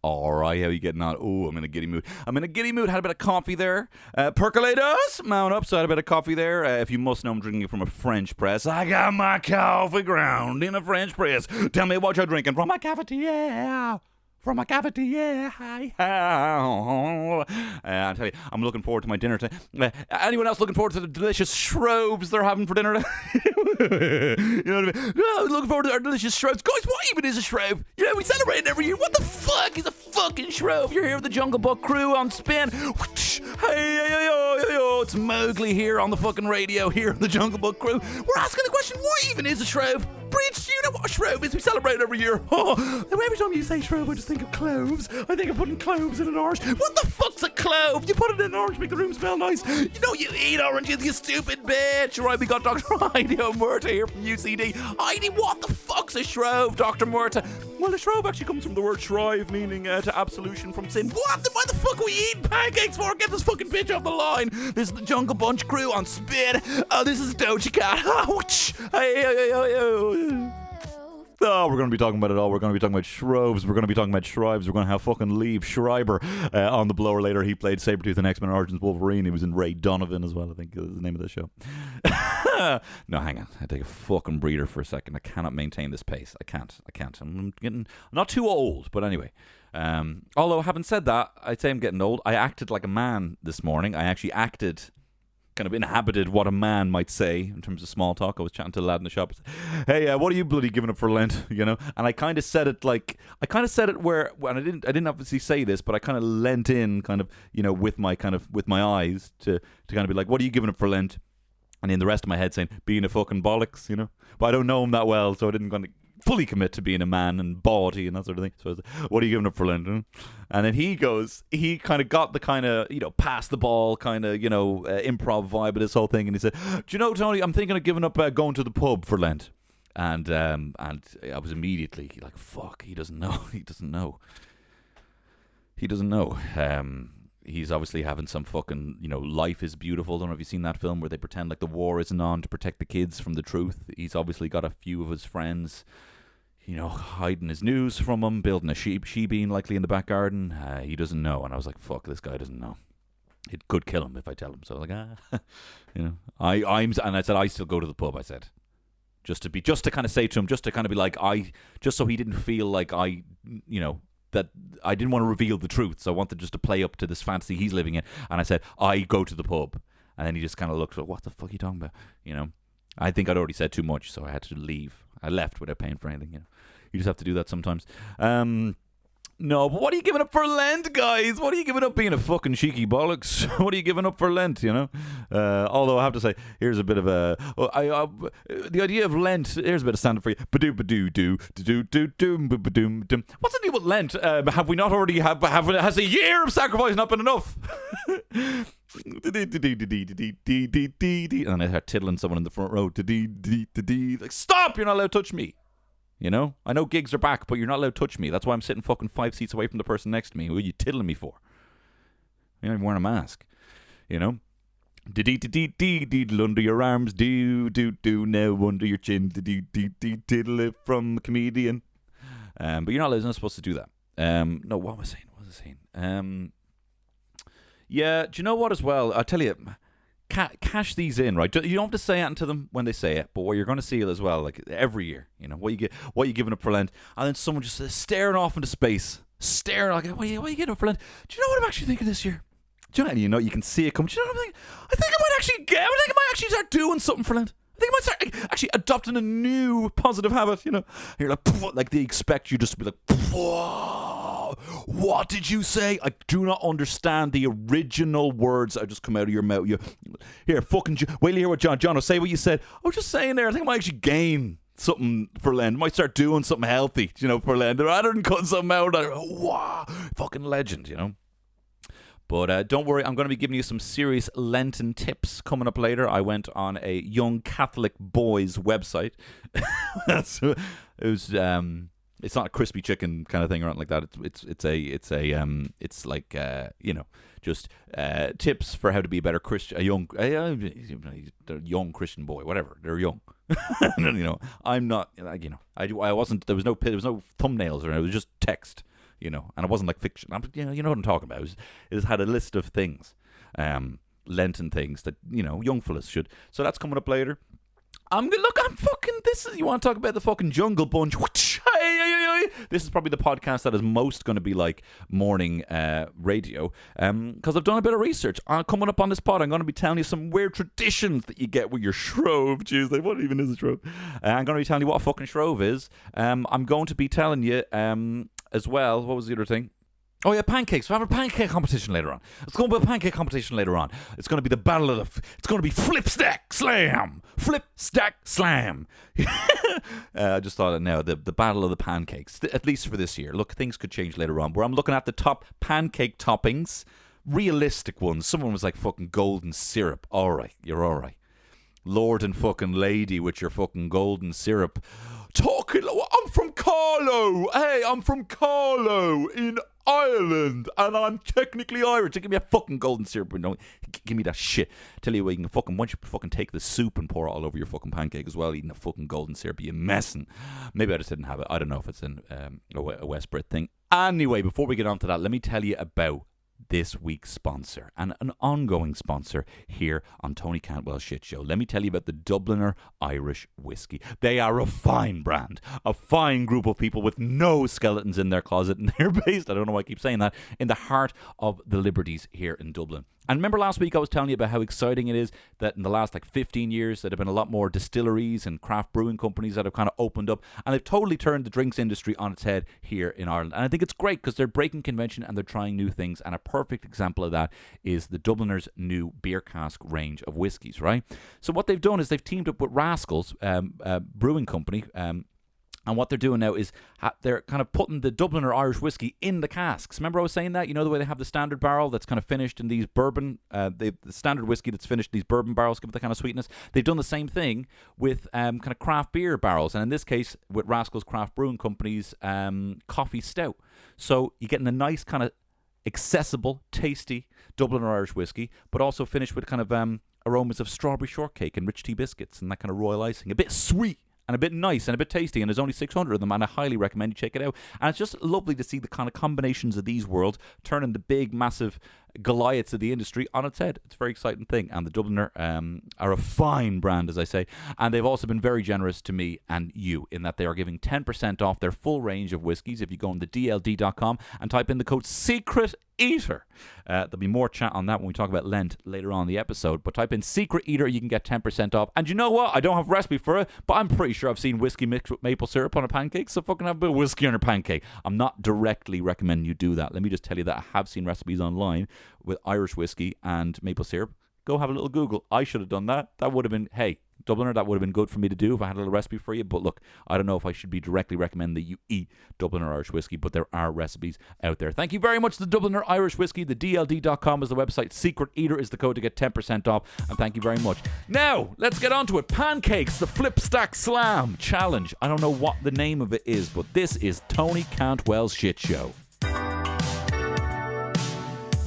All right, how you getting on? Oh, I'm in a giddy mood. Had a bit of coffee there. Percolators, mount up. So I had a bit of coffee there. If you must know, I'm drinking it from a French press. I got my coffee ground in a French press. Tell me what you're drinking from my cafetiere. From a cavity, yeah. I tell you, I'm looking forward to my dinner today. Anyone else looking forward to the delicious shroves they're having for dinner? You know what I mean? Oh, looking forward to our delicious shroves. Guys, what even is a shrove? You know, we celebrate it every year. What the fuck is a fucking shrove? You're here with the Jungle Book crew on Spin. It's Mowgli here on the fucking radio, here on the Jungle Book crew. We're asking the question, what even is a shrove? Bridge, do you know what a shrove is? We celebrate it every year. Oh, every time you say shrove, I just think of cloves. I think of putting cloves in an orange. What the fuck's a clove? You put it in an orange, make the room smell nice. You know you eat oranges, you stupid bitch. Right, we got Dr. Heidi O'Murta here from UCD. Heidi, what the fuck's a shrove, Dr. Murta? Well, a shrove actually comes from the word shrive, meaning to absolution from sin. What? Why the fuck are we eating pancakes for? Get this fucking bitch off the line. This is the Jungle Bunch crew on Spin. Oh, this is Doja Cat. Oh, we're going to be talking about it all. We're going to be talking about shroves. We're going to be talking about shrives. We're going to have fucking Liev Schreiber on the blower later. He played Sabretooth in X-Men Origins Wolverine. He was in Ray Donovan as well, I think is the name of the show. No, hang on. I take a fucking breather for a second. I cannot maintain this pace. I can't. I'm not too old, but anyway. Although, having said that, I'd say I'm getting old. I acted like a man this morning. I actually acted... kind of inhabited what a man might say in terms of small talk. I was chatting to the lad in the shop. Hey, what are you bloody giving up for Lent? You know, and I kind of said it where, and I didn't obviously say this, but I kind of lent in, kind of, you know, with my eyes to kind of be like, what are you giving up for Lent? And in the rest of my head saying, being a fucking bollocks, you know. But I don't know him that well, so I didn't kind of fully commit to being a man and bawdy and that sort of thing. So I was like, what are you giving up for Lent? And then he kind of got the kind of, you know, pass the ball kind of, you know, improv vibe of this whole thing. And he said, do you know, Tony, I'm thinking of giving up going to the pub for Lent. And I was immediately like, fuck, he doesn't know. He's obviously having some fucking, you know, Life is Beautiful. I don't know if you've seen that film where they pretend like the war isn't on to protect the kids from the truth. He's obviously got a few of his friends, you know, hiding his news from him, building a she-bean likely in the back garden. He doesn't know. And I was like, fuck, this guy doesn't know. It could kill him if I tell him. So I was like, you know, and I said, I still go to the pub, I said. Just to kind of say to him, just to kind of be like, just so he didn't feel like you know, that I didn't want to reveal the truth, so I wanted just to play up to this fantasy he's living in. And I said, I go to the pub. And then he just kind of looked like, what the fuck are you talking about? You know, I think I'd already said too much, so I had to leave. I left without paying for anything, you know. You just have to do that sometimes. No, but what are you giving up for Lent, guys? What are you giving up being a fucking cheeky bollocks? What are you giving up for Lent, you know? Although I have to say, here's a bit of a... the idea of Lent, here's a bit of stand-up for you. What's the deal with Lent? Have we not already... Has a year of sacrifice not been enough? And I start tiddling someone in the front row. Like, stop! You're not allowed to touch me. You know? I know gigs are back, but you're not allowed to touch me. That's why I'm sitting fucking 5 seats away from the person next to me. Who are you tiddling me for? You're not even wearing a mask. You know? Diddle under your arms, do now under your chin, tiddle it from a comedian. But you're not supposed to do that. No, what was I saying? Yeah, do you know what as well? I'll tell you, cash these in, right? You don't have to say it to them when they say it, but what you're going to see it as well, like every year, you know, what you giving up for Lent, and then someone just staring off into space, staring like, what are you giving up for Lent? Do you know what I'm actually thinking this year? Do you know, you can see it come. Do you know what I'm thinking? I think I might actually start doing something for Lent. I think I might start actually adopting a new positive habit, you know. You're like they expect you just to be like, whoa, what did you say? I do not understand the original words that just come out of your mouth. Here, fucking, wait till you hear what John, say what you said. I was just saying there, I think I might actually gain something for Lent. I might start doing something healthy, you know, for Lent. Rather than cutting something out, wow, fucking legend, you know. But don't worry, I'm going to be giving you some serious Lenten tips coming up later. I went on a young Catholic boys website. It's not a crispy chicken kind of thing or anything like that. It's like you know, just tips for how to be a better Christian, a young Christian boy, whatever. They're young. You know, I'm not. You know, I wasn't. There was no thumbnails or it was just text. you know, and it wasn't like fiction. You know what I'm talking about. It had a list of things, Lenten things that, you know, young fellas should. So that's coming up later. I'm fucking, you want to talk about the fucking Jungle Bunch? This is probably the podcast that is most going to be like morning radio, because I've done a bit of research. Coming up on this pod, I'm going to be telling you some weird traditions that you get with your Shrove Tuesday. What even is a Shrove? I'm going to be telling you what a fucking Shrove is. I'm going to be telling you as well, what was the other thing? Oh yeah, pancakes. We're having a pancake competition later on. It's going to be a pancake competition later on. It's going to be the battle of it's going to be flip, stack, slam. Flip, stack, slam. I just thought it now. The battle of the pancakes, at least for this year. Look, things could change later on. Where I'm looking at the top pancake toppings, realistic ones. Someone was like fucking golden syrup. All right, you're all right. Lord and fucking lady with your fucking golden syrup. I'm from Carlo. Hey, I'm from Carlo in Ireland, and I'm technically Irish. Give me a fucking golden syrup, but don't give me that shit. Tell you what, you can fucking, once you fucking take the soup and pour it all over your fucking pancake as well, eating a fucking golden syrup, you messing. Maybe I just didn't have it. I don't know if it's a West Brit thing. Anyway, before we get on to that, let me tell you about this week's sponsor and an ongoing sponsor here on Tony Cantwell's Shitshow. Let me tell you about the Dubliner Irish Whiskey. They are a fine brand, a fine group of people with no skeletons in their closet, and they're based, I don't know why I keep saying that, in the heart of the Liberties here in Dublin. And remember last week I was telling you about how exciting it is that in the last 15 years there have been a lot more distilleries and craft brewing companies that have kind of opened up, and they've totally turned the drinks industry on its head here in Ireland. And I think it's great because they're breaking convention and they're trying new things, and a perfect example of that is the Dubliners' new beer cask range of whiskies, right? So what they've done is they've teamed up with Rascals brewing company, and what they're doing now is they're kind of putting the Dubliner Irish whiskey in the casks. Remember I was saying that? You know the way they have the standard barrel that's kind of finished in these bourbon, the standard whiskey that's finished in these bourbon barrels, give it the kind of sweetness. They've done the same thing with kind of craft beer barrels, and in this case with Rascals Craft Brewing Company's coffee stout. So you're getting a nice kind of accessible, tasty Dubliner Irish whiskey, but also finished with kind of aromas of strawberry shortcake and rich tea biscuits and that kind of royal icing. A bit sweet and a bit nice and a bit tasty, and there's only 600 of them, and I highly recommend you check it out. And it's just lovely to see the kind of combinations of these worlds turning the big, massive Goliaths of the industry on its head. It's a very exciting thing, and the Dubliner are a fine brand, as I say, and they've also been very generous to me and you in that they are giving 10% off their full range of whiskies if you go on the dld.com and type in the code SECRET Eater. There'll be more chat on that when we talk about Lent later on in the episode, but type in Secret Eater, you can get 10% off. And you know what? I don't have a recipe for it, but I'm pretty sure I've seen whiskey mixed with maple syrup on a pancake, so fucking have a bit of whiskey on a pancake. I'm not directly recommending you do that. Let me just tell you that I have seen recipes online with Irish whiskey and maple syrup. Go have a little Google. I should have done that. That would have been, hey, Dubliner, that would have been good for me to do if I had a little recipe for you. But look, I don't know if I should be directly recommending that you eat Dubliner Irish whiskey, but there are recipes out there. Thank you very much to the Dubliner Irish whiskey. The DLD.com is the website. Secret Eater is the code to get 10% off. And thank you very much. Now, let's get on to it. Pancakes, the Flip Stack Slam Challenge. I don't know what the name of it is, but this is Tony Cantwell's Shit Show.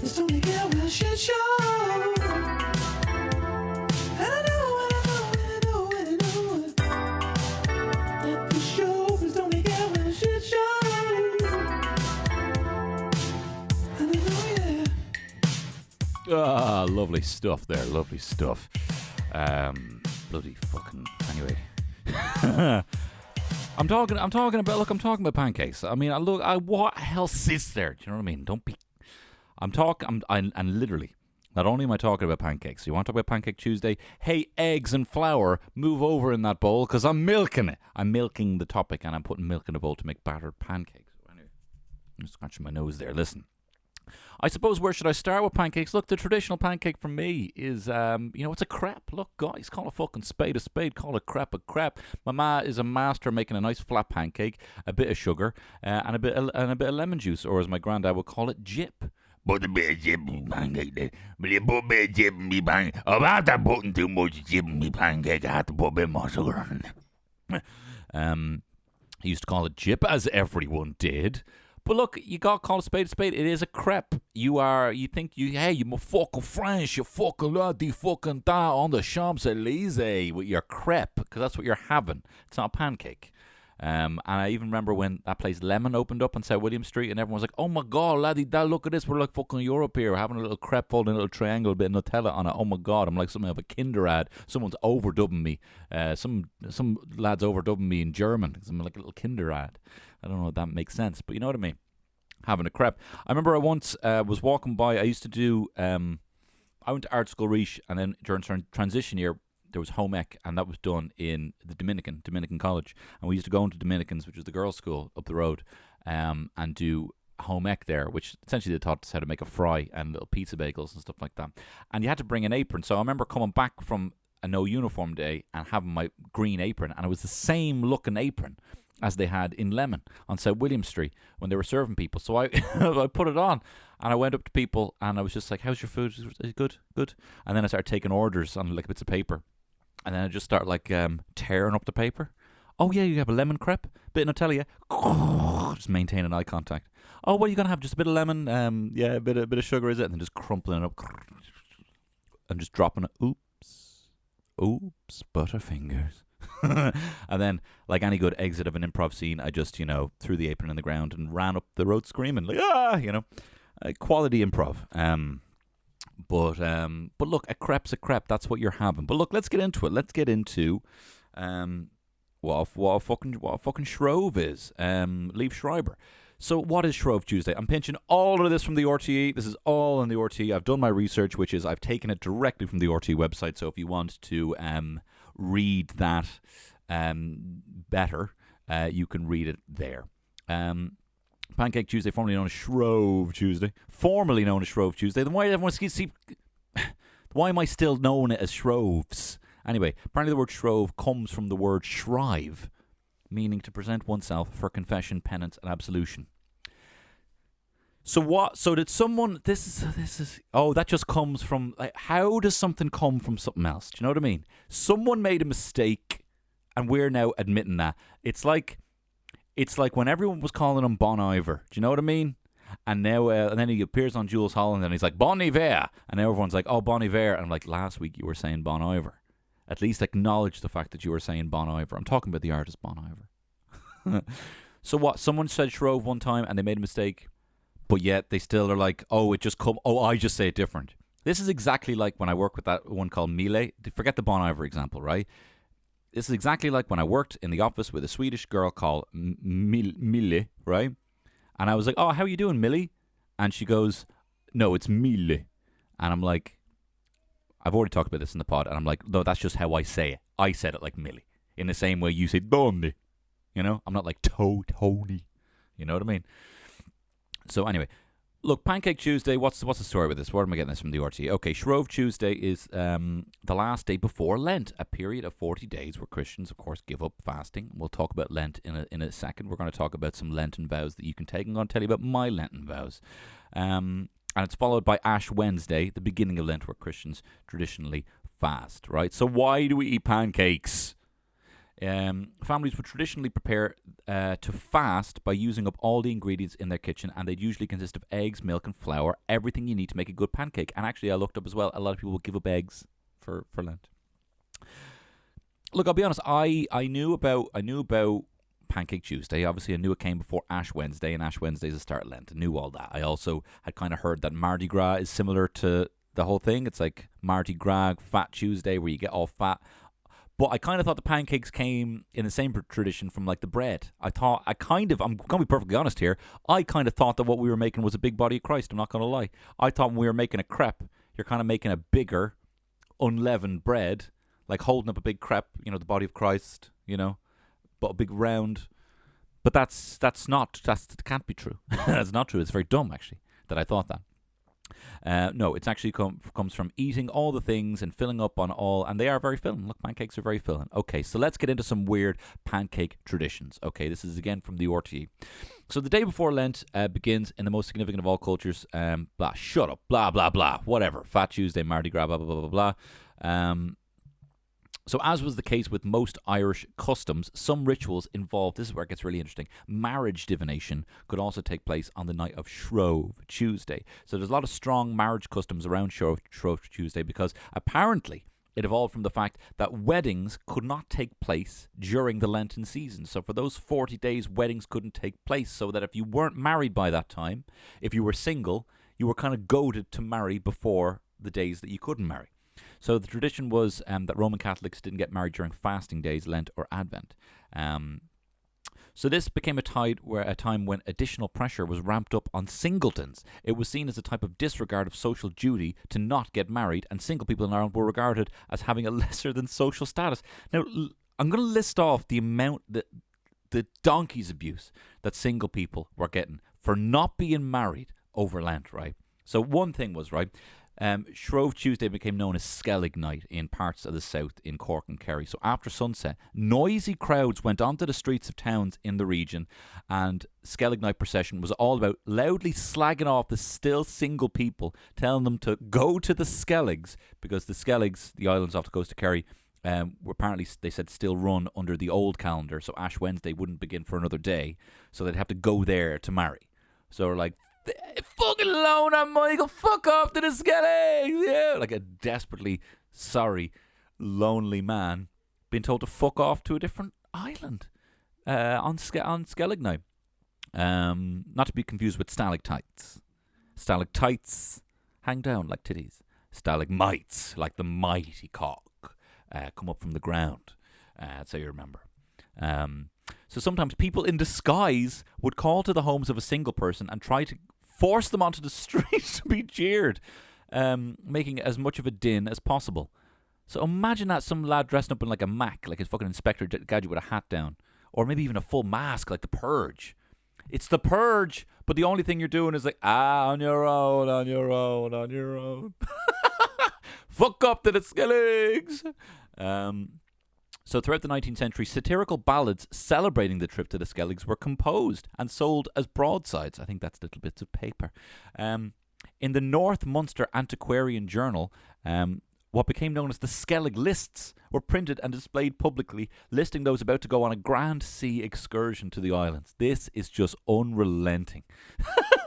It's Tony Cantwell's Shit Show. Ah, lovely stuff there, lovely stuff. Bloody fucking. Anyway, I'm talking about pancakes. I mean, what else is there? Do you know what I mean? Don't be. And literally, not only am I talking about pancakes. You want to talk about Pancake Tuesday? Hey, eggs and flour, move over in that bowl because I'm milking it. I'm milking the topic, and I'm putting milk in a bowl to make battered pancakes. Anyway, I'm scratching my nose there. Listen. I suppose where should I start with pancakes? Look, the traditional pancake for me is, it's a crepe. Look, guys, call a fucking spade a spade. Call a crepe a crepe. My ma is a master making a nice flat pancake, a bit of sugar, and a bit of lemon juice, or as my granddad would call it, jip. Put a bit of jip in my pancake. Will you put a bit of jip in my pancake? I'm after putting too much jip in my pancake. I have to put a bit more sugar on it. He used to call it jip, as everyone did. But look, you got to call a spade a spade. It is a crepe. You're fucking French. You're fucking laddie fucking da on the Champs-Elysees with your crepe, because that's what you're having. It's not a pancake. And I even remember when that place Lemon opened up on South William Street, and everyone was like, "Oh my god, laddie, look at this! We're like fucking Europe here. We're having a little crepe folding a little triangle, a bit of Nutella on it. Oh my god, I'm like something of a Kinder ad. Someone's overdubbing me. Some lads overdubbing me in German. I'm like a little Kinder ad. I don't know if that makes sense, but you know what I mean. Having a crepe. I remember I once was walking by. I used to do. I went to art school Riche, and then during transition year, there was home ec, and that was done in the Dominican College. And we used to go into Dominicans, which is the girls' school up the road, and do home ec there, which essentially they taught us how to make a fry and little pizza bagels and stuff like that. And you had to bring an apron. So I remember coming back from a no uniform day and having my green apron, and it was the same looking apron as they had in Lemon on South William Street when they were serving people. So I I put it on, and I went up to people, and I was just like, "How's your food? Is it good? Good." And then I started taking orders on like bits of paper. And then I just start like tearing up the paper. "Oh yeah, you have a lemon crepe, bit of Nutella, yeah." Just maintaining eye contact. "Oh, what are you gonna have? Just a bit of lemon, yeah, a bit of sugar, is it?" And then just crumpling it up and just dropping it. Oops, butterfingers. And then, like any good exit of an improv scene, I just threw the apron in the ground and ran up the road screaming like quality improv. But look, a crepe's a crepe. That's what you're having. But look, let's get into it. Let's get into what a fucking Shrove is. Liev Schreiber. So what is Shrove Tuesday? I'm pinching all of this from the RTE. This is all on the RTE. I've done my research, which is I've taken it directly from the RTE website. So if you want to read that better, you can read it there. Pancake Tuesday, formerly known as Shrove Tuesday. Then why everyone see? Why am I still known as Shroves? Anyway, apparently the word Shrove comes from the word shrive, meaning to present oneself for confession, penance, and absolution. So what? So did someone? This is. Oh, that just comes from. Like, how does something come from something else? Do you know what I mean? Someone made a mistake, and we're now admitting that. It's like when everyone was calling him Bon Iver. Do you know what I mean? And now, and then he appears on Jules Holland, and he's like Bon Iver, and now everyone's like, "Oh, Bon Iver," and I'm like, last week you were saying Bon Iver. At least acknowledge the fact that you were saying Bon Iver. I'm talking about the artist Bon Iver. So what? Someone said Shrove one time, and they made a mistake. But yet they still are like, "Oh, it just come. Oh, I just say it different." This is exactly like when I work with that one called Mile. Forget the Bon Iver example, right? This is exactly like when I worked in the office with a Swedish girl called Mille, right? And I was like, "Oh, how are you doing, Millie?" And she goes, "No, it's Mille." And I'm like, I've already talked about this in the pod, and I'm like, "No, that's just how I say it. I said it like Millie, in the same way you say Donny. I'm not like Tony. You know what I mean?" So anyway, look, Pancake Tuesday, what's the story with this? Where am I getting this from the RT? Okay, Shrove Tuesday is the last day before Lent, a period of 40 days where Christians, of course, give up fasting. We'll talk about Lent in a second. We're going to talk about some Lenten vows that you can take. I'm going to tell you about my Lenten vows. And it's followed by Ash Wednesday, the beginning of Lent, where Christians traditionally fast, right? So why do we eat pancakes? Families would traditionally prepare to fast by using up all the ingredients in their kitchen, and they'd usually consist of eggs, milk, and flour, everything you need to make a good pancake. And actually, I looked up as well, a lot of people would give up eggs for Lent. Look, I'll be honest, I knew about Pancake Tuesday. Obviously, I knew it came before Ash Wednesday, and Ash Wednesday is the start of Lent. I knew all that. I also had kind of heard that Mardi Gras is similar to the whole thing. It's like Mardi Gras, Fat Tuesday, where you get all fat. But I kind of thought the pancakes came in the same tradition from like the bread. I'm going to be perfectly honest here, I kind of thought that what we were making was a big body of Christ. I'm not going to lie. I thought when we were making a crepe, you're kind of making a bigger, unleavened bread, like holding up a big crepe, the body of Christ, but a big round. But that can't be true. That's not true. It's very dumb, actually, that I thought that. No, it's actually comes from eating all the things and filling up on all, and they are very filling. Look, pancakes are very filling. Okay, so let's get into some weird pancake traditions. Okay, this is again from the RTE. So the day before Lent begins in the most significant of all cultures. Shut up, blah, blah, blah, whatever. Fat Tuesday, Mardi Gras, blah, blah, blah, blah, blah. So as was the case with most Irish customs, some rituals involved, this is where it gets really interesting, marriage divination could also take place on the night of Shrove Tuesday. So there's a lot of strong marriage customs around Shrove Tuesday because apparently it evolved from the fact that weddings could not take place during the Lenten season. So for those 40 days, weddings couldn't take place. So that if you weren't married by that time, if you were single, you were kind of goaded to marry before the days that you couldn't marry. So the tradition was that Roman Catholics didn't get married during fasting days, Lent or Advent. So this became a time when additional pressure was ramped up on singletons. It was seen as a type of disregard of social duty to not get married, and single people in Ireland were regarded as having a lesser than social status. Now, I'm going to list off the amount, the donkey's abuse that single people were getting for not being married over Lent, right? So one thing was, right, Shrove Tuesday became known as Skellig Night in parts of the south in Cork and Kerry. So after sunset, noisy crowds went onto the streets of towns in the region, and Skellig Night procession was all about loudly slagging off the still single people, telling them to go to the Skelligs, because the Skelligs, the islands off the coast of Kerry, were apparently, they said, still run under the old calendar, so Ash Wednesday wouldn't begin for another day, so they'd have to go there to marry. So we're like, fucking loner, Michael, fuck off to the Skelligs, yeah, like a desperately sorry, lonely man being told to fuck off to a different island on Skellig Night. Not to be confused with stalactites. Stalactites hang down like titties. Stalagmites, like the mighty cock, come up from the ground. That's how you remember. So sometimes people in disguise would call to the homes of a single person and try to force them onto the street to be jeered, making as much of a din as possible. So imagine that, some lad dressing up in like a Mac, like his fucking Inspector Gadget with a hat down, or maybe even a full mask like the Purge. It's the Purge, but the only thing you're doing is like, on your own, on your own, on your own. Fuck up to the Skelligs. So throughout the 19th century, satirical ballads celebrating the trip to the Skelligs were composed and sold as broadsides. I think that's little bits of paper. In the North Munster Antiquarian Journal, what became known as the Skellig lists were printed and displayed publicly, listing those about to go on a grand sea excursion to the islands. This is just unrelenting.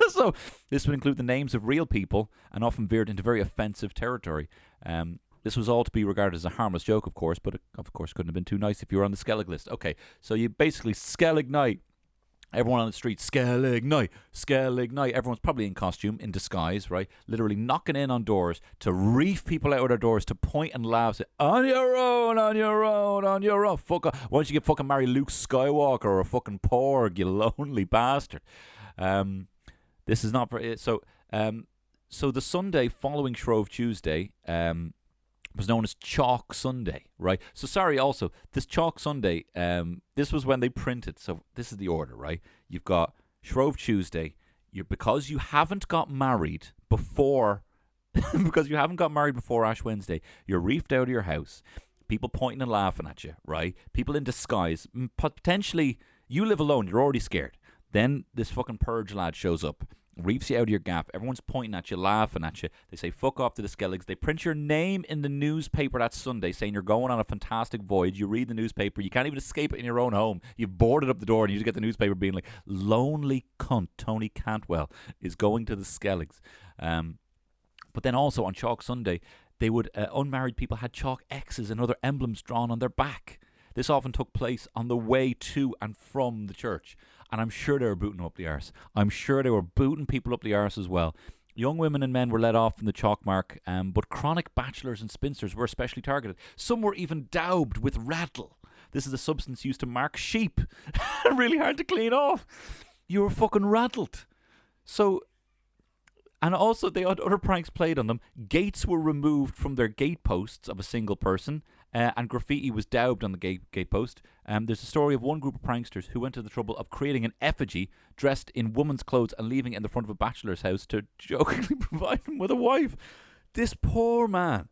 So this would include the names of real people and often veered into very offensive territory. This was all to be regarded as a harmless joke, of course, but it, of course, couldn't have been too nice if you were on the Skellig list. Okay, so you basically, Skellig Night, everyone on the street, Skellig Night, Skellig Night. Everyone's probably in costume, in disguise, right? Literally knocking in on doors to reef people out of their doors, to point and laugh, say, on your own, on your own, on your own. Fuck off. Why don't you get fucking marry Luke Skywalker or a fucking porg, you lonely bastard? This is not for it. So the Sunday following Shrove Tuesday, was known as Chalk Sunday, right? So sorry, also, this Chalk Sunday, this was when they printed, so this is the order, right? You've got Shrove Tuesday, because you haven't got married before, because you haven't got married before Ash Wednesday, you're reefed out of your house, people pointing and laughing at you, right? People in disguise, potentially, you live alone, you're already scared. Then this fucking Purge lad shows up, reefs you out of your gap. Everyone's pointing at you, laughing at you. They say, fuck off to the Skelligs. They print your name in the newspaper that Sunday saying you're going on a fantastic voyage. You read the newspaper. You can't even escape it in your own home. You've boarded up the door and you just get the newspaper being like, lonely cunt Tony Cantwell is going to the Skelligs. But then also on Chalk Sunday, they would, unmarried people had chalk X's and other emblems drawn on their back. This often took place on the way to and from the church. And I'm sure they were booting up the arse. I'm sure they were booting people up the arse as well. Young women and men were let off from the chalk mark, but chronic bachelors and spinsters were especially targeted. Some were even daubed with rattle. This is a substance used to mark sheep. Really hard to clean off. You were fucking rattled. So, and also they had other pranks played on them. Gates were removed from their gateposts of a single person, and graffiti was daubed on the gatepost. There's a story of one group of pranksters who went to the trouble of creating an effigy dressed in woman's clothes and leaving it in the front of a bachelor's house to jokingly provide him with a wife. This poor man,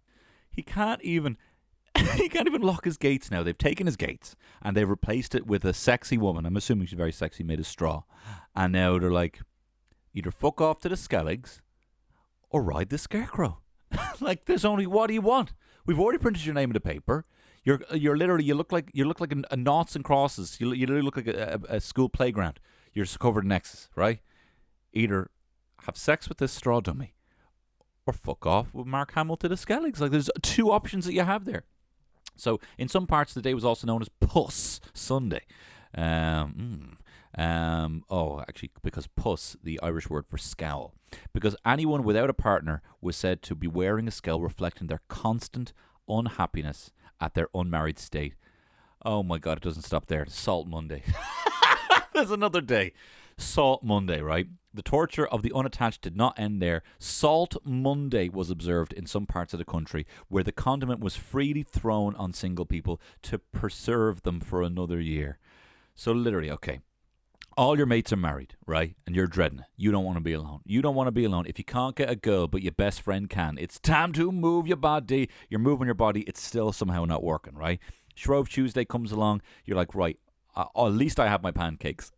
he can't even lock his gates now. They've taken his gates and they've replaced it with a sexy woman. I'm assuming she's very sexy, made of straw. And now they're like, either fuck off to the Skelligs or ride the scarecrow. Like, there's only, what do you want? We've already printed your name in the paper. You're literally, you look like a noughts and crosses. You literally look like a school playground. You're just covered in X's, right? Either have sex with this straw dummy or fuck off with Mark Hamill to the Skelligs. Like, there's two options that you have there. So in some parts, the day was also known as Puss Sunday. Actually, because puss, the Irish word for scowl. Because anyone without a partner was said to be wearing a scowl reflecting their constant unhappiness at their unmarried state. Oh my God, it doesn't stop there. Salt Monday. There's another day. Salt Monday, right? The torture of the unattached did not end there. Salt Monday was observed in some parts of the country where the condiment was freely thrown on single people to preserve them for another year. So literally, okay, all your mates are married, right? And you're dreading it. You don't want to be alone. You don't want to be alone. If you can't get a girl, but your best friend can, it's time to move your body. You're moving your body. It's still somehow not working, right? Shrove Tuesday comes along. You're like, right, at least I have my pancakes.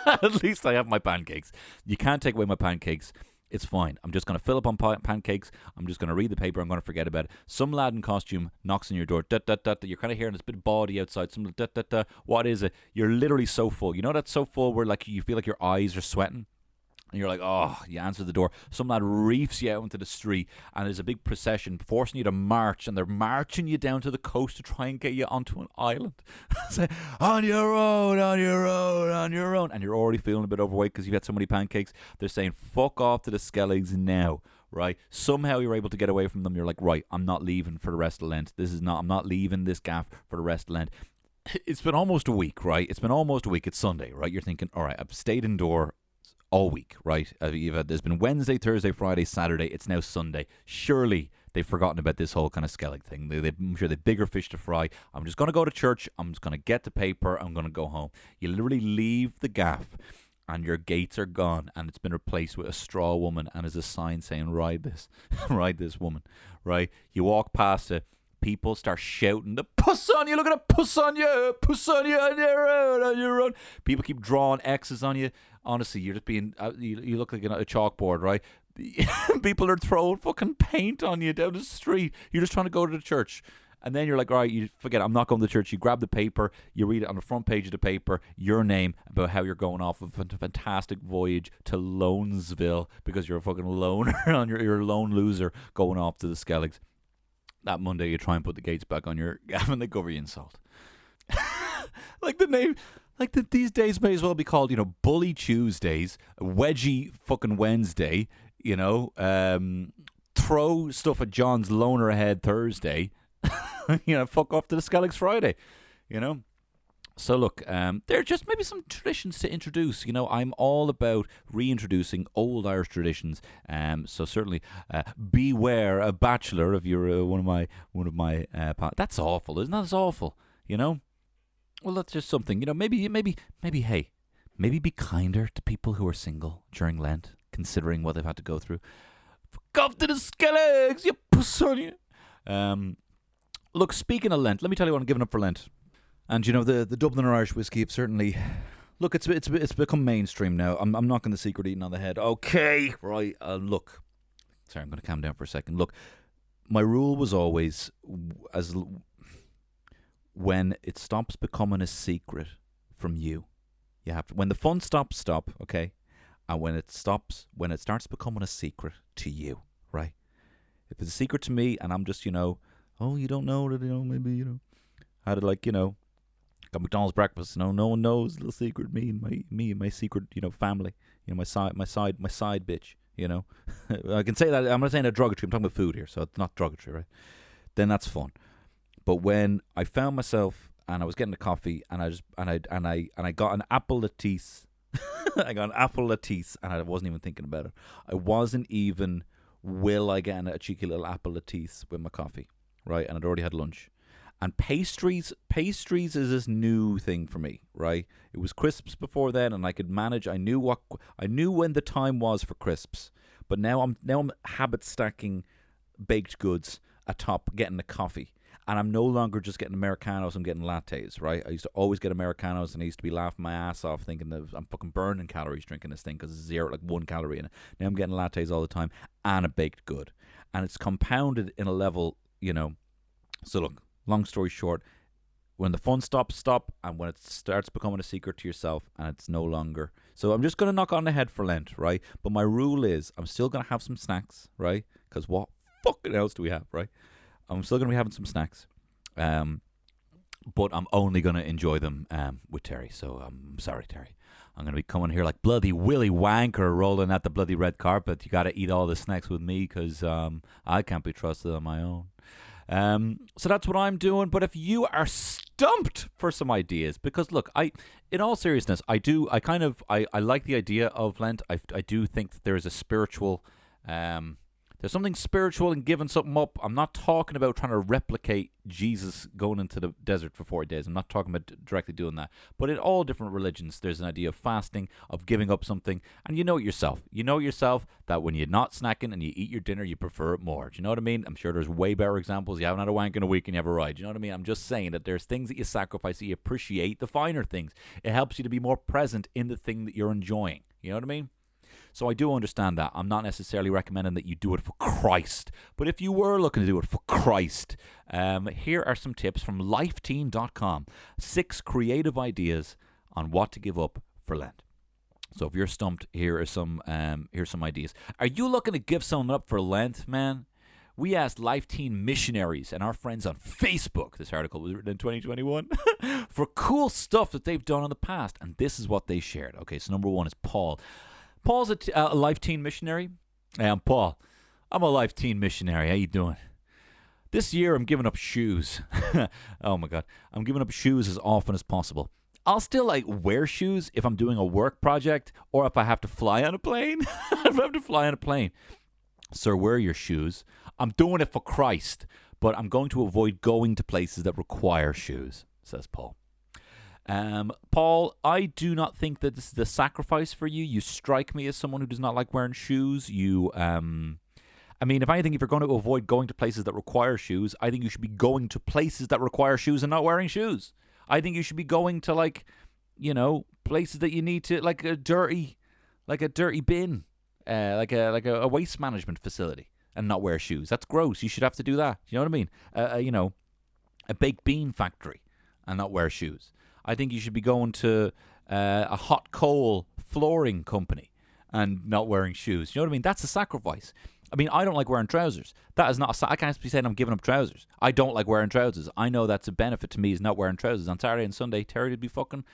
At least I have my pancakes. You can't take away my pancakes. It's fine. I'm just going to fill up on pancakes. I'm just going to read the paper. I'm going to forget about it. Some lad in costume knocks on your door. You're kind of hearing this bit of body outside. Some What is it? You're literally so full. You know that's so full where like you feel like your eyes are sweating? And you're like, oh, you answer the door. Some lad reefs you out into the street, and there's a big procession forcing you to march, and they're marching you down to the coast to try and get you onto an island. Say, on your own, on your own, on your own. And you're already feeling a bit overweight because you've had so many pancakes. They're saying, fuck off to the Skelligs now, right? Somehow you're able to get away from them. You're like, right, I'm not leaving for the rest of Lent. I'm not leaving this gaff for the rest of Lent. It's been almost a week, right? It's been almost a week. It's Sunday, right? You're thinking, all right, I've stayed indoor all week, right? There's been Wednesday, Thursday, Friday, Saturday. It's now Sunday. Surely they've forgotten about this whole kind of Skellig thing. I'm sure they've bigger fish to fry. I'm just going to go to church. I'm just going to get the paper. I'm going to go home. You literally leave the gaff and your gates are gone and it's been replaced with a straw woman and there's a sign saying, ride this, ride this woman, right? You walk past it. People start shouting, the puss on you, look at a puss on you on your own. People keep drawing X's on you. Honestly, you're just being, you look like a chalkboard, right? People are throwing fucking paint on you down the street. You're just trying to go to the church. And then you're like, all right, you forget, I'm not going to church. You grab the paper, you read it on the front page of the paper, your name, about how you're going off of a fantastic voyage to Lonesville because you're a fucking loner, you're a lone loser going off to the Skelligs. That Monday, you try and put the gates back on your gaff and they cover you in salt. Like the name, these days may as well be called, Bully Tuesdays, Wedgie fucking Wednesday, throw stuff at John's loner ahead Thursday, fuck off to the Skelligs Friday, So look, there are just maybe some traditions to introduce. I'm all about reintroducing old Irish traditions. So certainly, beware a bachelor if you're one of my. That's awful, isn't that? It's awful, Well, that's just something, Maybe, hey, maybe be kinder to people who are single during Lent, considering what they've had to go through. Fuck off to the Skelligs, you puss on you. Look, speaking of Lent, let me tell you what I'm giving up for Lent. And the Dublin Irish whiskey have certainly, look, it's become mainstream now. I'm knocking the secret eating on the head. Okay, right. Look, sorry, I'm going to calm down for a second. Look, my rule was always when it stops becoming a secret from you have to. When the fun stops, stop. Okay, and when it starts becoming a secret to you, right? If it's a secret to me, and I'm just oh, you don't know that maybe how to got McDonald's breakfast. No one knows. Little secret. Me and my secret. Family. My side bitch. I can say that. I'm not saying that derogatory. I'm talking about food here, so it's not derogatory, right? Then that's fun. But when I found myself and I was getting a coffee and I got an apple Latisse, I got an apple Latisse and I wasn't even thinking about it. I wasn't even. Will I get a cheeky little apple Latisse with my coffee, right? And I'd already had lunch. And pastries is this new thing for me, right? It was crisps before then, and I could manage. I knew when the time was for crisps, but now I'm habit stacking baked goods atop getting a coffee, and I'm no longer just getting Americanos. I'm getting lattes, right? I used to always get Americanos, and I used to be laughing my ass off, thinking that I'm fucking burning calories drinking this thing because it's 1 calorie in it. Now I'm getting lattes all the time and a baked good, and it's compounded in a level, So look. Long story short, When the fun stops, stop. And when it starts becoming a secret to yourself and it's no longer. So I'm just going to knock on the head for Lent, right? But my rule is I'm still going to have some snacks, right? Because what fucking else do we have, right? I'm still going to be having some snacks. But I'm only going to enjoy them with Terry. So I'm sorry, Terry. I'm going to be coming here like bloody Willy Wanker rolling at the bloody red carpet. You got to eat all the snacks with me because I can't be trusted on my own. So that's what I'm doing. But if you are stumped for some ideas, because look, in all seriousness, I like the idea of Lent. I do think that there is a spiritual, there's something spiritual in giving something up. I'm not talking about trying to replicate Jesus going into the desert for 40 days. I'm not talking about directly doing that. But in all different religions, there's an idea of fasting, of giving up something. And you know it yourself. You know yourself that when you're not snacking and you eat your dinner, you prefer it more. Do you know what I mean? I'm sure there's way better examples. You haven't had a wank in a week and you have a ride. Do you know what I mean? I'm just saying that there's things that you sacrifice, that you appreciate the finer things. It helps you to be more present in the thing that you're enjoying. You know what I mean? So I do understand that. I'm not necessarily recommending that you do it for Christ. But if you were looking to do it for Christ, here are some tips from lifeteen.com. 6 creative ideas on what to give up for Lent. So if you're stumped, here's some ideas. Are you looking to give someone up for Lent, man? We asked Life Teen missionaries and our friends on Facebook, this article was written in 2021, for cool stuff that they've done in the past. And this is what they shared. Okay, so number 1 is Paul. Paul's a Life Teen missionary. Hey, I'm Paul. I'm a Life Teen missionary. How you doing? This year, I'm giving up shoes. Oh, my God. I'm giving up shoes as often as possible. I'll still, wear shoes if I'm doing a work project or if I have to fly on a plane. If I have to fly on a plane. Sir, wear your shoes. I'm doing it for Christ, but I'm going to avoid going to places that require shoes, says Paul. Paul, I do not think that this is a sacrifice for you. You strike me as someone who does not like wearing shoes. If anything, if you're going to avoid going to places that require shoes, I think you should be going to places that require shoes and not wearing shoes. I think you should be going to places that you need to, like a dirty bin, like a waste management facility and not wear shoes. That's gross. You should have to do that. You know what I mean? A baked bean factory and not wear shoes. I think you should be going to a hot coal flooring company and not wearing shoes. You know what I mean? That's a sacrifice. I mean, I don't like wearing trousers. That is not I can't be saying I'm giving up trousers. I don't like wearing trousers. I know that's a benefit to me is not wearing trousers. On Saturday and Sunday, Terry would be fucking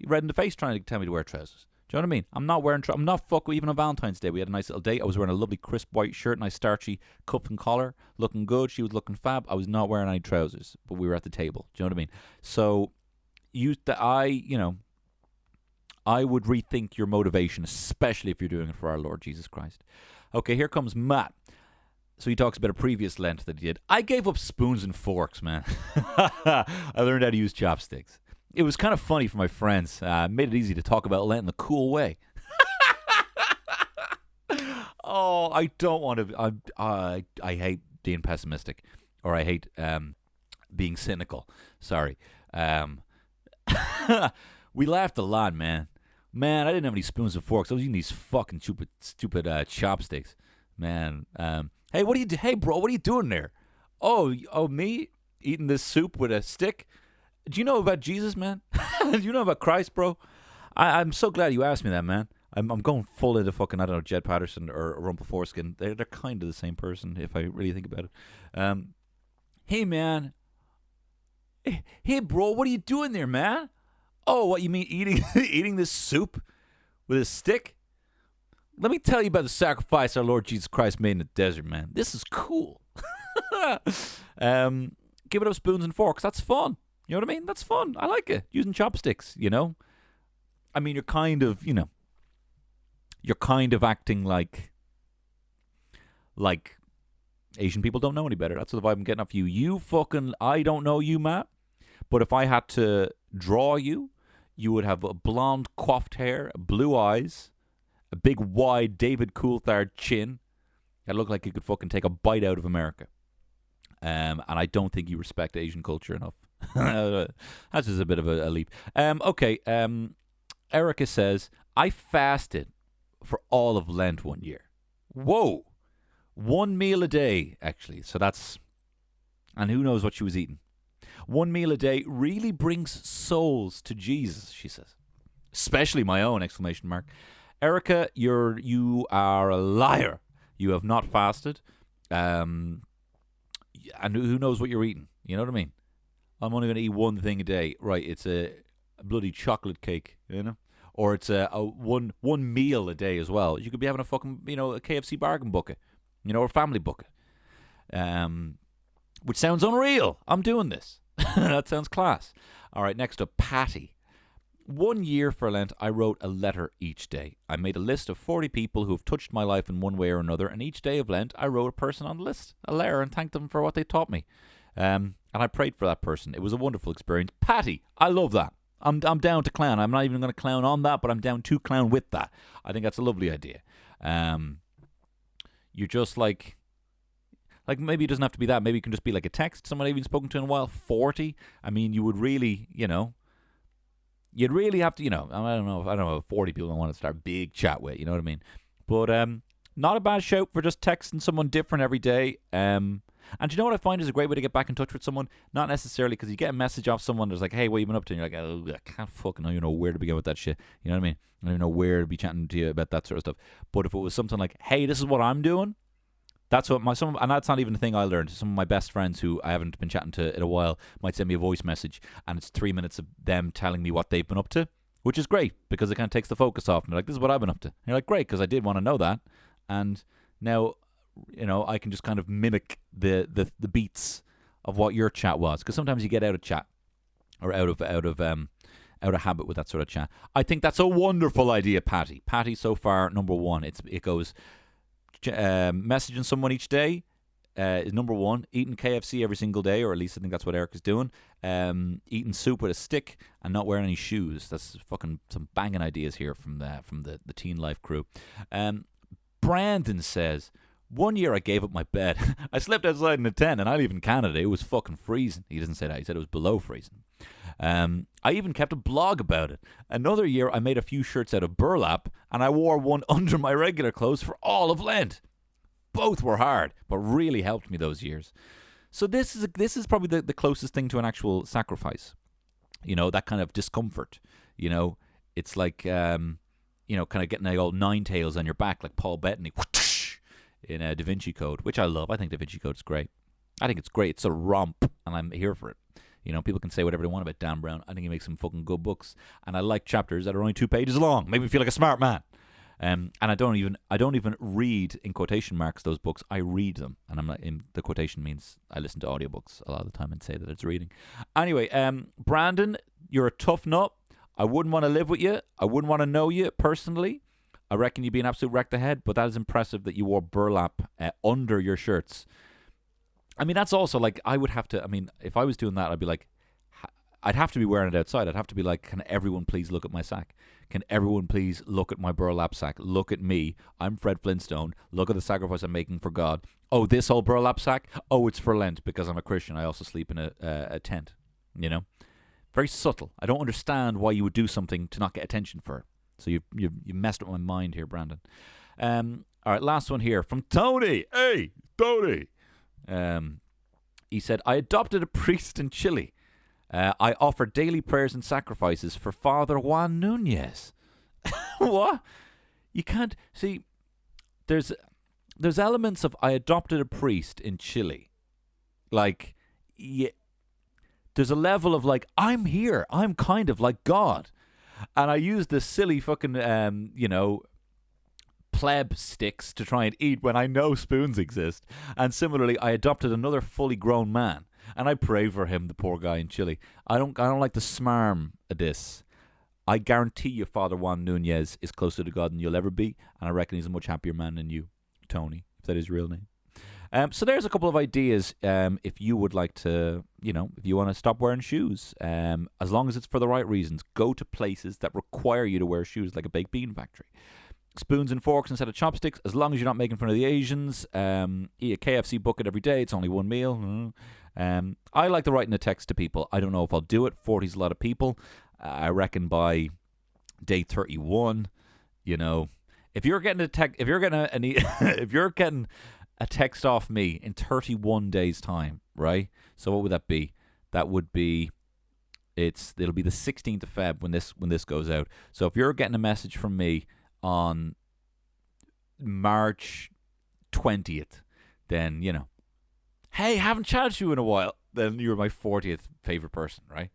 red in the face trying to tell me to wear trousers. Do you know what I mean? I'm not wearing I'm not fucking, even on Valentine's Day, we had a nice little date. I was wearing a lovely crisp white shirt, nice starchy cuff and collar, looking good. She was looking fab. I was not wearing any trousers, but we were at the table. Do you know what I mean? So I would rethink your motivation, especially if you're doing it for our Lord Jesus Christ. Okay, here comes Matt. So he talks about a previous Lent that he did. I gave up spoons and forks, man. I learned how to use chopsticks. It was kind of funny for my friends. Made it easy to talk about Lent in a cool way. Oh, I don't want to. I hate being pessimistic, or I hate being cynical. Sorry. We laughed a lot, man. Man, I didn't have any spoons and forks. I was using these fucking stupid chopsticks, man. Hey, Hey, bro, what are you doing there? Oh, me eating this soup with a stick? Do you know about Jesus, man? Do you know about Christ, bro? I'm so glad you asked me that, man. I'm going full into fucking, I don't know, Jed Patterson or Rumple Foreskin. They're kind of the same person if I really think about it. Hey, man. Hey, bro, what are you doing there, man? Oh, what you mean eating this soup with a stick? Let me tell you about the sacrifice our Lord Jesus Christ made in the desert, man. This is cool. Giving up spoons and forks, that's fun. You know what I mean? That's fun. I like it. Using chopsticks, you know? I mean, you're kind of acting like Asian people don't know any better. That's the vibe I'm getting off you. I don't know you, Matt. But if I had to draw you, you would have a blonde coiffed hair, blue eyes, a big wide David Coulthard chin. That look like you could fucking take a bite out of America. And I don't think you respect Asian culture enough. That's just a bit of a leap. Okay. Erica says, I fasted for all of Lent one year. Whoa. 1 meal a day, actually. So that's... And who knows what she was eating. 1 meal a day really brings souls to Jesus, she says. Especially my own, exclamation mark. Erica, you are a liar. You have not fasted. And who knows what you're eating? You know what I mean? I'm only going to eat one thing a day. Right, it's a bloody chocolate cake, you know? Or it's a one meal a day as well. You could be having a fucking, a KFC bargain bucket, or family bucket. Which sounds unreal. I'm doing this. That sounds class. All right, next up, Patty. 1 year for Lent, I wrote a letter each day. I made a list of 40 people who have touched my life in one way or another, and each day of Lent, I wrote a person on the list, a letter, and thanked them for what they taught me. And I prayed for that person. It was a wonderful experience. Patty, I love that. I'm down to clown. I'm not even going to clown on that, but I'm down to clown with that. I think that's a lovely idea. You're just like maybe it doesn't have to be that. Maybe it can just be like a text. Someone I haven't spoken to in a while. 40. I mean, you would really, you'd really have to, I don't know if 40 people don't want to start a big chat with, you know what I mean? But not a bad shout for just texting someone different every day. And you know what I find is a great way to get back in touch with someone? Not necessarily because you get a message off someone that's like, hey, what you been up to? And you're like, oh, I can't fucking even know where to begin with that shit. You know what I mean? I don't even know where to be chatting to you about that sort of stuff. But if it was something like, hey, this is what I'm doing, that's what and that's not even a thing I learned. Some of my best friends who I haven't been chatting to in a while might send me a voice message, and it's 3 minutes of them telling me what they've been up to, which is great because it kind of takes the focus off. And they're like, this is what I've been up to. And you're like, great, because I did want to know that. And now, I can just kind of mimic the beats of what your chat was, because sometimes you get out of chat or out of habit with that sort of chat. I think that's a wonderful idea, Patty. Patty, so far, number one. It goes messaging someone each day is number one. Eating KFC every single day, or at least I think that's what Eric is doing. Eating soup with a stick and not wearing any shoes. That's fucking some banging ideas here from the Teen Life crew. Brandon says, 1 year I gave up my bed. I slept outside in a tent, and I live in Canada. It was fucking freezing. He doesn't say that. He said it was below freezing. I even kept a blog about it. Another year I made a few shirts out of burlap, and I wore one under my regular clothes for all of Lent. Both were hard, but really helped me those years. So this is probably the closest thing to an actual sacrifice. That kind of discomfort. It's like, kind of getting the old nine tails on your back, like Paul Bettany. In Da Vinci Code, which I love. I think Da Vinci Code is great. I think it's great. It's a romp, and I'm here for it. People can say whatever they want about Dan Brown. I think he makes some fucking good books, and I like chapters that are only 2 pages long. Make me feel like a smart man. And I don't even read in quotation marks those books. I read them, and I'm not. In the quotation means I listen to audiobooks a lot of the time and say that it's reading. Anyway, Brandon, you're a tough nut. I wouldn't want to live with you. I wouldn't want to know you personally. I reckon you'd be an absolute wreck the head, but that is impressive that you wore burlap under your shirts. I mean, that's also like, I would have to, if I was doing that, I'd be like, I'd have to be wearing it outside. I'd have to be like, can everyone please look at my sack? Can everyone please look at my burlap sack? Look at me. I'm Fred Flintstone. Look at the sacrifice I'm making for God. Oh, this whole burlap sack? Oh, it's for Lent because I'm a Christian. I also sleep in a tent, Very subtle. I don't understand why you would do something to not get attention for it. So you messed up my mind here, Brandon. All right, last one here from Tony. Hey, Tony. He said, I adopted a priest in Chile. I offer daily prayers and sacrifices for Father Juan Nunez. What? You can't see. There's elements of I adopted a priest in Chile. Like, yeah, there's a level of like, I'm here. I'm kind of like God. And I use the silly fucking, pleb sticks to try and eat when I know spoons exist. And similarly, I adopted another fully grown man, and I pray for him, the poor guy in Chile. I don't like the smarm of this. I guarantee you, Father Juan Nunez is closer to God than you'll ever be, and I reckon he's a much happier man than you, Tony, if that is his real name. So there's a couple of ideas if you would like to, if you want to stop wearing shoes, as long as it's for the right reasons. Go to places that require you to wear shoes, like a baked bean factory. Spoons and forks instead of chopsticks, as long as you're not making fun of the Asians. Eat a KFC bucket every day. It's only one meal. I like the writing a text to people. I don't know if I'll do it. 40's a lot of people. I reckon by day 31, if you're getting a text off me in 31 days' time, right? So what would that be? that would be it'll be the 16th of Feb when this goes out. So if you're getting a message from me on March 20th, then hey, haven't chatted to you in a while. Then you're my 40th favorite person, right?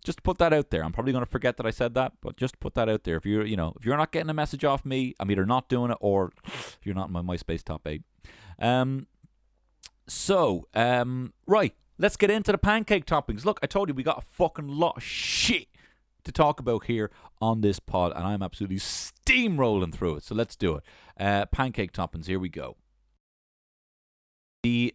Just to put that out there. I'm probably going to forget that I said that, but just put that out there. If you're not getting a message off me, I'm either not doing it or you're not in my MySpace top 8. Right, let's get into the pancake toppings. Look, I told you we got a fucking lot of shit to talk about here on this pod, and I'm absolutely steamrolling through it. So let's do it. Pancake toppings, here we go. The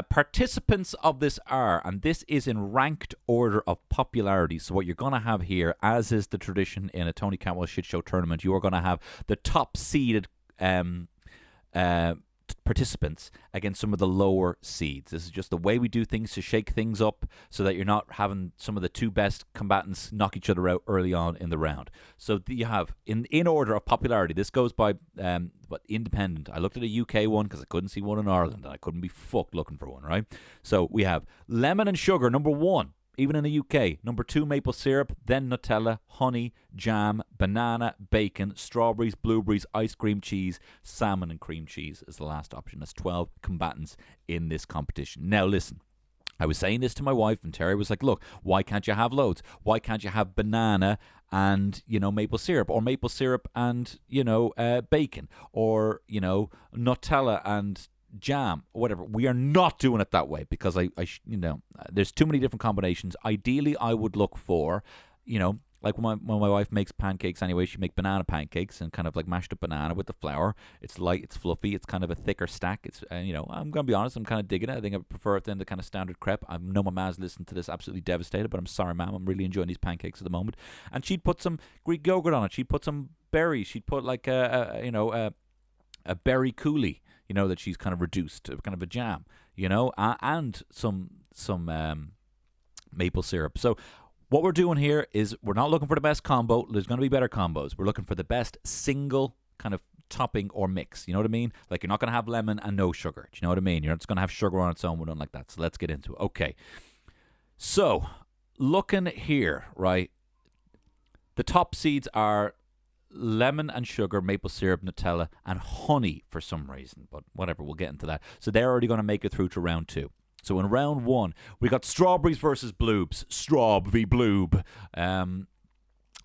participants of this are, and this is in ranked order of popularity. So what you're going to have here, as is the tradition in a Tony Cantwell Shitshow tournament, you are going to have the top seeded participants against some of the lower seeds. This is just the way we do things to shake things up so that you're not having some of the two best combatants knock each other out early on in the round. So you have, in order of popularity, this goes by independent. I looked at a UK one because I couldn't see one in Ireland, and I couldn't be fucked looking for one, right? So we have lemon and sugar, number 1. Even in the UK, number 2, maple syrup, then Nutella, honey, jam, banana, bacon, strawberries, blueberries, ice cream cheese, salmon and cream cheese is the last option. That's 12 combatants in this competition. Now listen, I was saying this to my wife, and Terry was like, look, why can't you have loads? Why can't you have banana and, maple syrup, or maple syrup and, bacon, or, Nutella and jam or whatever? We are not doing it that way because there's too many different combinations. Ideally, I would look for, like when my wife makes pancakes anyway, she makes banana pancakes and kind of like mashed up banana with the flour. It's light, it's fluffy, it's kind of a thicker stack. It's I'm gonna be honest, I'm kind of digging it. I think I prefer it than the kind of standard crepe. I know my ma's listening to this absolutely devastated, but I'm sorry, ma'am, I'm really enjoying these pancakes at the moment. And she'd put some Greek yogurt on it. She'd put some berries. She'd put like a berry coulis, that she's kind of reduced to kind of a jam, and some maple syrup. So what we're doing here is we're not looking for the best combo. There's going to be better combos. We're looking for the best single kind of topping or mix. You know what I mean? Like, you're not going to have lemon and no sugar. Do you know what I mean? You're not just going to have sugar on its own. We're not like that. So let's get into it. Okay. So looking here, right? The top seeds are lemon and sugar, maple syrup, Nutella, and honey for some reason. But whatever, we'll get into that. So they're already going to make it through to round 2. So in round 1, we got strawberries versus bloobs. Straw v bloob.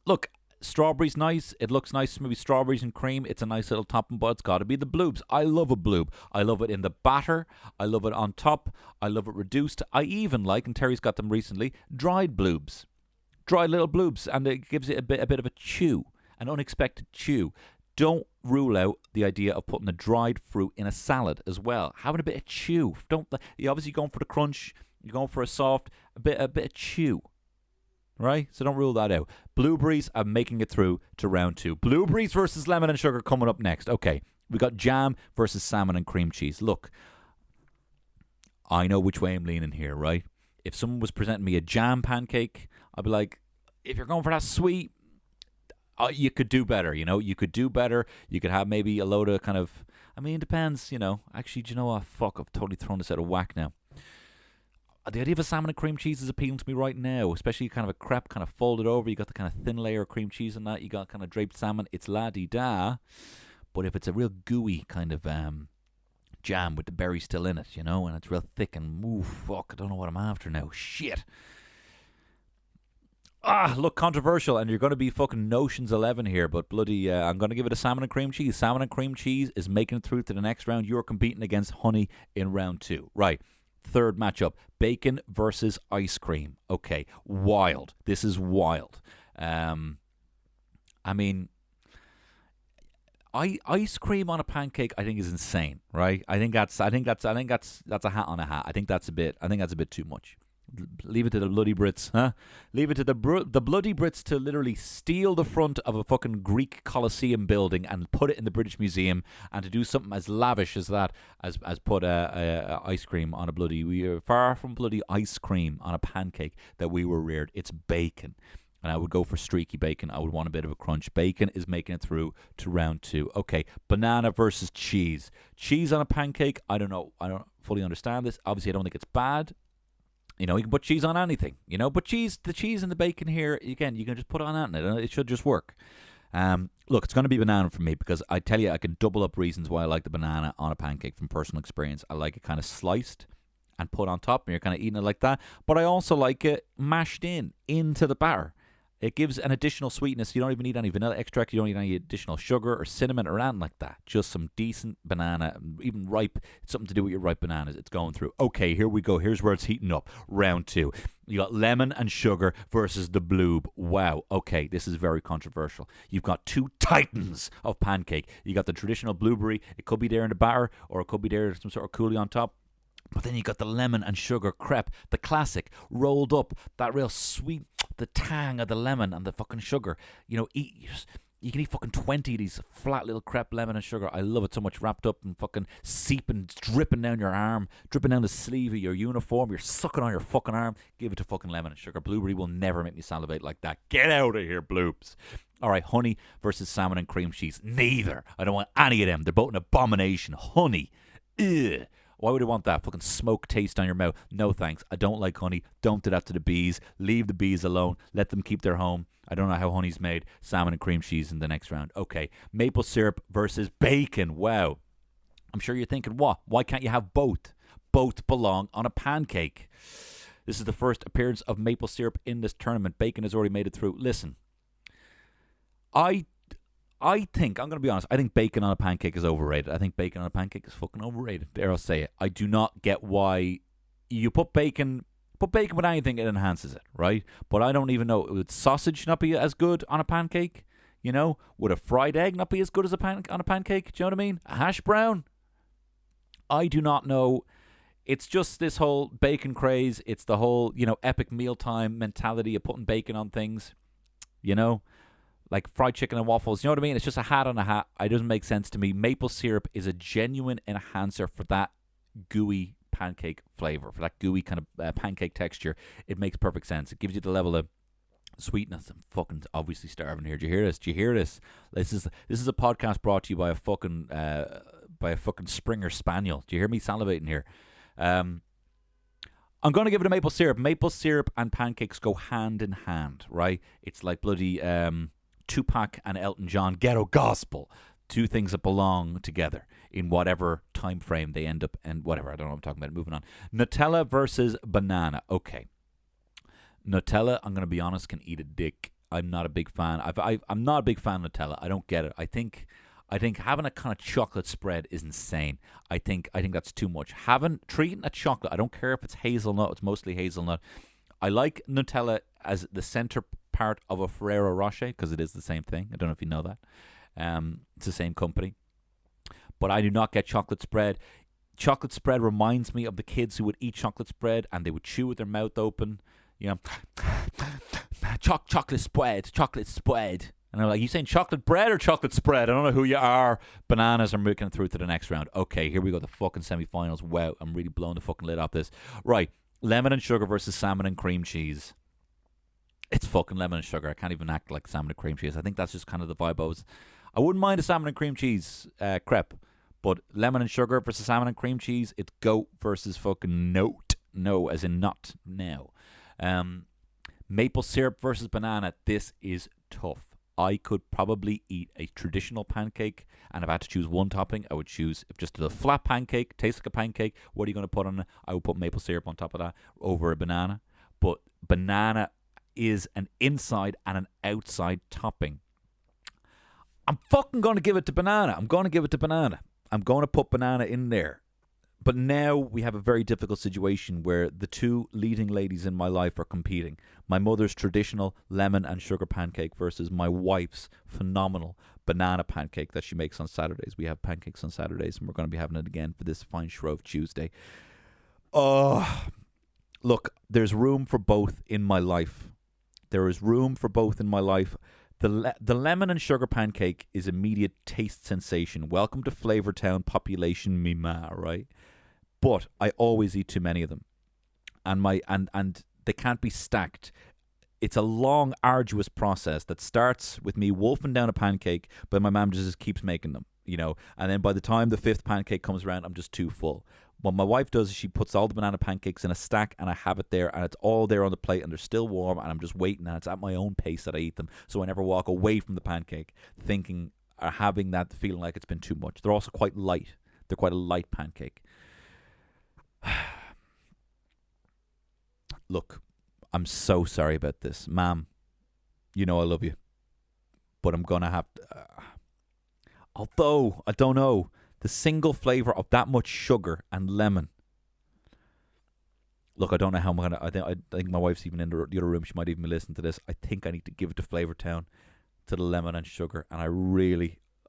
Look, strawberries nice. It looks nice. Maybe strawberries and cream. It's a nice little topping, but it's got to be the bloobs. I love a bloob. I love it in the batter. I love it on top. I love it reduced. I even like, and Terry's got them recently, dried bloobs. Dried little bloobs. And it gives it a bit of a chew. An unexpected chew. Don't rule out the idea of putting a dried fruit in a salad as well. Having a bit of chew. You're obviously going for the crunch. You're going for a soft, a bit of chew. Right? So don't rule that out. Blueberries are making it through to round 2. Blueberries versus lemon and sugar coming up next. Okay. We got jam versus salmon and cream cheese. Look, I know which way I'm leaning here, right? If someone was presenting me a jam pancake, I'd be like, if you're going for that sweet, you could do better, You could do better. You could have maybe a load of kind of, it depends, Actually, do you know what? Fuck, I've totally thrown this out of whack now. The idea of a salmon and cream cheese is appealing to me right now, especially kind of a crepe kind of folded over. You got the kind of thin layer of cream cheese in that. You got kind of draped salmon. It's la-di-da. But if it's a real gooey kind of jam with the berry still in it, and it's real thick and, fuck, I don't know what I'm after now. Shit. Look, controversial, and you're going to be fucking Notions 11 here, but bloody, I'm going to give it a salmon and cream cheese. Salmon and cream cheese is making it through to the next round. You're competing against honey in round 2. Right. Third matchup, bacon versus ice cream. Okay, wild. This is wild. Ice cream on a pancake, I think, is insane, right? I think that's a hat on a hat. I think that's a bit too much. Leave it to the bloody Brits, huh? Leave it to the bloody Brits to literally steal the front of a fucking Greek Colosseum building and put it in the British Museum, and to do something as lavish as that, as put ice cream on a bloody. We are far from bloody ice cream on a pancake that we were reared. It's bacon. And I would go for streaky bacon. I would want a bit of a crunch. Bacon is making it through to round 2. Okay, banana versus cheese. Cheese on a pancake, I don't know. I don't fully understand this. Obviously, I don't think it's bad. You know, you can put cheese on anything. You know, but the cheese and the bacon here, again, you can just put it on anything. It should just work. Look, it's going to be banana for me because I tell you, I can double up reasons why I like the banana on a pancake from personal experience. I like it kind of sliced and put on top, and you're kind of eating it like that. But I also like it mashed into the batter. It gives an additional sweetness. You don't even need any vanilla extract. You don't need any additional sugar or cinnamon or anything like that. Just some decent banana, even ripe. It's something to do with your ripe bananas. It's going through. Okay, here we go. Here's where it's heating up. Round 2. You got lemon and sugar versus the bloob. Wow. Okay, this is very controversial. You've got 2 titans of pancake. You got the traditional blueberry. It could be there in the batter, or it could be there some sort of coulis on top. But then you got the lemon and sugar crepe, the classic, rolled up, that real sweet, the tang of the lemon and the fucking sugar. You know, you can eat fucking 20 of these flat little crepe lemon and sugar. I love it so much, wrapped up and fucking seeping, dripping down your arm, dripping down the sleeve of your uniform. You're sucking on your fucking arm. Give it to fucking lemon and sugar. Blueberry will never make me salivate like that. Get out of here, bloobs. All right, honey versus salmon and cream cheese. Neither. I don't want any of them. They're both an abomination. Honey. Ugh. Why would I want that? Fucking smoke taste on your mouth. No thanks. I don't like honey. Don't do that to the bees. Leave the bees alone. Let them keep their home. I don't know how honey's made. Salmon and cream cheese in the next round. Okay. Maple syrup versus bacon. Wow. I'm sure you're thinking, what? Why can't you have both? Both belong on a pancake. This is the first appearance of maple syrup in this tournament. Bacon has already made it through. Listen. I think, I'm going to be honest, I think bacon on a pancake is overrated. I think bacon on a pancake is fucking overrated. There, I'll say it. I do not get why you put bacon with anything, it enhances it, right? But I don't even know, would sausage not be as good on a pancake? You know, would a fried egg not be as good as on a pancake? Do you know what I mean? A hash brown? I do not know. It's just this whole bacon craze. It's the whole, you know, epic mealtime mentality of putting bacon on things, you know? Like fried chicken and waffles, you know what I mean? It's just a hat on a hat. It doesn't make sense to me. Maple syrup is a genuine enhancer for that gooey pancake flavor, for that gooey kind of pancake texture. It makes perfect sense. It gives you the level of sweetness. I'm fucking obviously starving here. Do you hear this? Do you hear this? This is a podcast brought to you by a fucking Springer Spaniel. Do you hear me salivating here? I'm going to give it a maple syrup. Maple syrup and pancakes go hand in hand, right? It's like bloody Tupac and Elton John ghetto gospel. 2 things that belong together in whatever time frame they end up, and whatever. I don't know what I'm talking about. Moving on. Nutella versus banana. Okay. Nutella, I'm going to be honest, can eat a dick. I'm not a big fan. I'm not a big fan of Nutella. I don't get it. I think having a kind of chocolate spread is insane. I think that's too much. Treating a chocolate, I don't care if it's hazelnut, it's mostly hazelnut. I like Nutella as the center part of a Ferrero Rocher because it is the same thing. I don't know if you know that. It's the same company. But I do not get chocolate spread. Chocolate spread reminds me of the kids who would eat chocolate spread and they would chew with their mouth open. You know, chocolate spread. And I'm like, you saying chocolate bread or chocolate spread? I don't know who you are. Bananas are making it through to the next round. Okay, here we go. The fucking semifinals. Wow, I'm really blowing the fucking lid off this. Right, lemon and sugar versus salmon and cream cheese. It's fucking lemon and sugar. I can't even act like salmon and cream cheese. I think that's just kind of the vibe I wouldn't mind a salmon and cream cheese crepe. But lemon and sugar versus salmon and cream cheese, it's goat versus fucking note. No, as in not now. Maple syrup versus banana. This is tough. I could probably eat a traditional pancake, and if I had to choose one topping, I would choose, if just a flat pancake, tastes like a pancake, what are you going to put on it? I would put maple syrup on top of that over a banana. But banana is an inside and an outside topping. I'm fucking going to give it to banana. I'm going to put banana in there. But now we have a very difficult situation where the 2 leading ladies in my life are competing. My mother's traditional lemon and sugar pancake versus my wife's phenomenal banana pancake that she makes on Saturdays. We have pancakes on Saturdays, and we're going to be having it again for this fine Shrove Tuesday. Look, there's room for both in my life. There is room for both in my life. The lemon and sugar pancake is immediate taste sensation. Welcome to Flavortown population mima, right? But I always eat too many of them. And they can't be stacked. It's a long, arduous process that starts with me wolfing down a pancake, but my mom just keeps making them, you know. And then by the time the 5th pancake comes around, I'm just too full. What my wife does is she puts all the banana pancakes in a stack, and I have it there, and it's all there on the plate, and they're still warm, and I'm just waiting, and it's at my own pace that I eat them, so I never walk away from the pancake thinking or having that feeling like it's been too much. They're also quite light. They're quite a light pancake. Look, I'm so sorry about this. Ma'am, you know I love you, but I'm going to have to... although, I don't know, the single flavour of that much sugar and lemon. Look, I don't know how I'm going to... I think my wife's even in the other room. She might even be listening to this. I think I need to give it to Flavour Town, to the lemon and sugar. And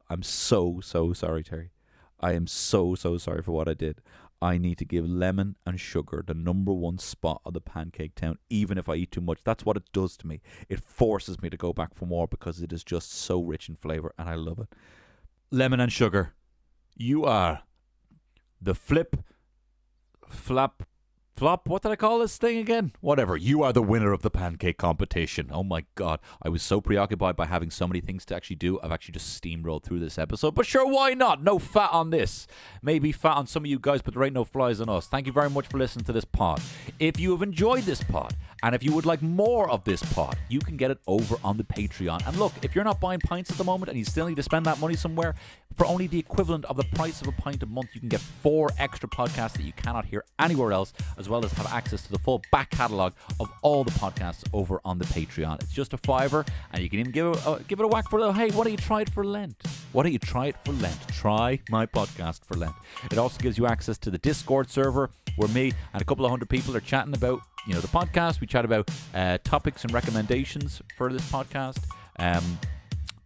I'm so sorry, Terry. I am so sorry for what I did. I need to give lemon and sugar the number one spot of the Pancake Town, even if I eat too much. That's what it does to me. It forces me to go back for more because it is just so rich in flavour, and I love it. Lemon and sugar, you are the flop, what did I call this thing again? Whatever, you are the winner of the pancake competition. Oh my God, I was so preoccupied by having so many things to actually do, I've actually just steamrolled through this episode, but sure, why not? No fat on this. Maybe fat on some of you guys, but there ain't no flies on us. Thank you very much for listening to this pod. If you have enjoyed this pod, and if you would like more of this pod, you can get it over on the Patreon. And look, if you're not buying pints at the moment and you still need to spend that money somewhere, for only the equivalent of the price of a pint a month, you can get 4 extra podcasts that you cannot hear anywhere else, as well as have access to the full back catalogue of all the podcasts over on the Patreon. It's just a $5, and you can even give it a whack for, hey, why don't you try it for Lent? Why don't you try it for Lent? Try my podcast for Lent. It also gives you access to the Discord server, where me and a couple of hundred people are chatting about, the podcast. We chat about topics and recommendations for this podcast.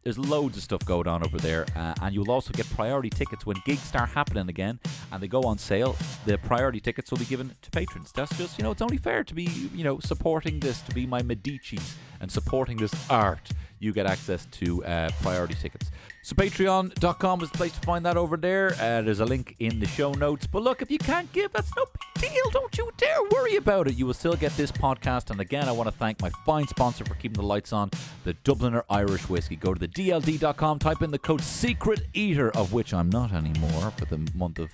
There's loads of stuff going on over there, and you'll also get priority tickets when gigs start happening again and they go on sale. The priority tickets will be given to patrons. That's just, it's only fair to be, supporting this, to be my Medicis and supporting this art. You get access to priority tickets. So patreon.com is the place to find that over there. There's a link in the show notes. But look, if you can't give, that's no big deal. Don't you dare worry about it. You will still get this podcast. And again, I want to thank my fine sponsor for keeping the lights on, the Dubliner Irish Whiskey. Go to the DLD.com, type in the code Secret Eater, of which I'm not anymore for the month of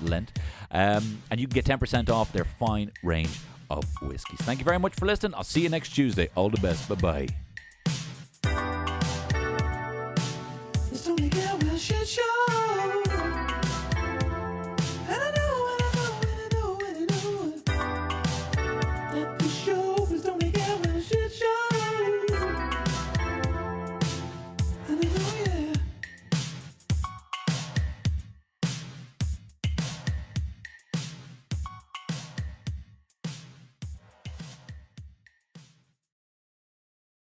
Lent. And you can get 10% off their fine range of whiskeys. Thank you very much for listening. I'll see you next Tuesday. All the best. Bye-bye.